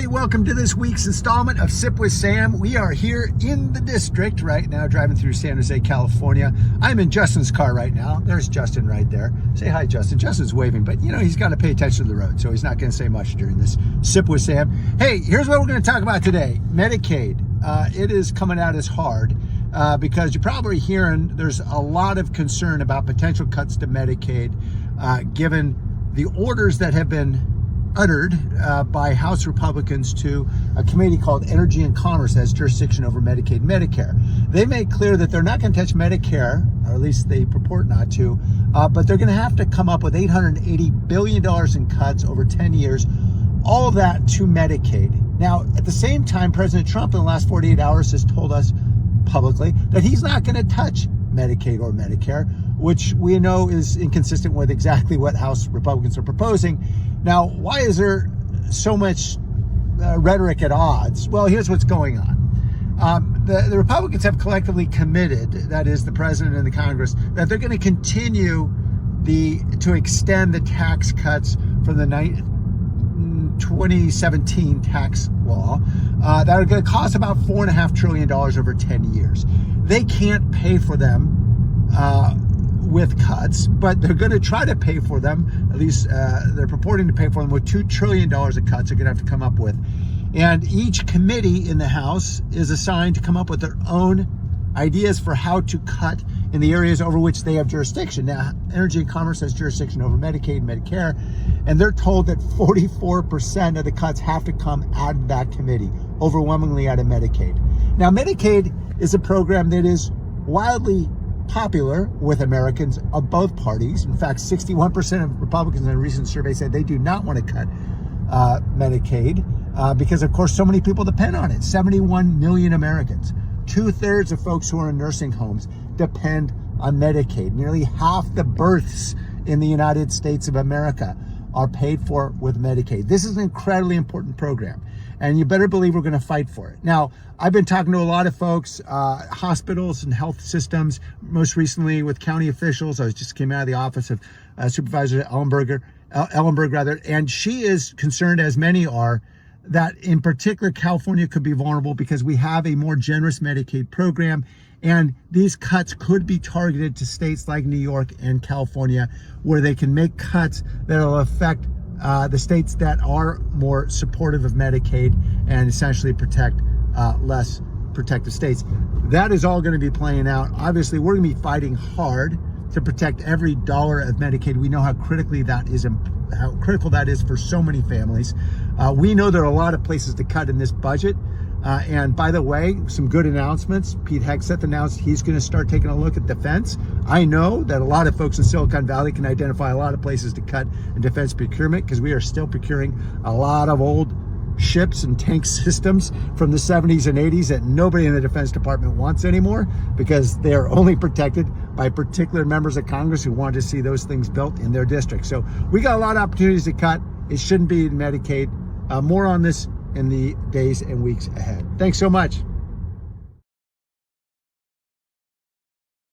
welcome to this week's installment of Sip with Sam. We are here in the district right now, driving through San Jose, California. I'm in Justin's car right now. There's Justin right there. Say hi, Justin. Justin's waving, but you know, he's got to pay attention to the road, so he's not going to say much during this Sip with Sam. Hey, here's what we're going to talk about today. Medicaid. It is coming out as hard because you're probably hearing there's a lot of concern about potential cuts to Medicaid, given the orders that have been uttered by House Republicans to a committee called Energy and Commerce that has jurisdiction over Medicaid and Medicare. They made clear that they're not going to touch Medicare, or at least they purport not to, but they're going to have to come up with $880 billion in cuts over 10 years, all of that to Medicaid. Now, at the same time, President Trump in the last 48 hours has told us publicly that he's not going to touch Medicaid or Medicare, which we know is inconsistent with exactly what House Republicans are proposing. Now, why is there so much rhetoric at odds? Well, here's what's going on. The Republicans have collectively committed, that is the president and the Congress, that they're going to continue to extend the tax cuts from the 2017 tax law that are going to cost about $4.5 trillion over 10 years. They can't pay for them with cuts, but they're going to try to pay for them. At least they're purporting to pay for them with $2 trillion of cuts they're going to have to come up with. And each committee in the House is assigned to come up with their own ideas for how to cut in the areas over which they have jurisdiction. Now, Energy and Commerce has jurisdiction over Medicaid and Medicare, and they're told that 44% of the cuts have to come out of that committee, overwhelmingly out of Medicaid. Now, Medicaid is a program that is wildly popular with Americans of both parties. In fact, 61% of Republicans in a recent survey said they do not want to cut Medicaid because, of course, so many people depend on it. 71 million Americans. 2/3 of folks who are in nursing homes depend on Medicaid. Nearly half the births in the United States of America are paid for with Medicaid. This is an incredibly important program, and you better believe we're going to fight for it. Now, I've been talking to a lot of folks, hospitals and health systems, most recently with county officials. I just came out of the office of Supervisor Ellenberg, and she is concerned, as many are, that in particular California could be vulnerable because we have a more generous Medicaid program, and these cuts could be targeted to states like New York and California, where they can make cuts that will affect the states that are more supportive of Medicaid and essentially protect less protective states. That is all going to be playing out. Obviously, we're going to be fighting hard to protect every dollar of Medicaid. We know how critical that is for so many families. We know there are a lot of places to cut in this budget. And by the way, some good announcements. Pete Hegseth announced he's going to start taking a look at defense. I know that a lot of folks in Silicon Valley can identify a lot of places to cut in defense procurement because we are still procuring a lot of old ships and tank systems from the 70s and 80s that nobody in the Defense Department wants anymore because they are only protected by particular members of Congress who want to see those things built in their district. So we got a lot of opportunities to cut. It shouldn't be in Medicaid. More on this in the days and weeks ahead. Thanks so much.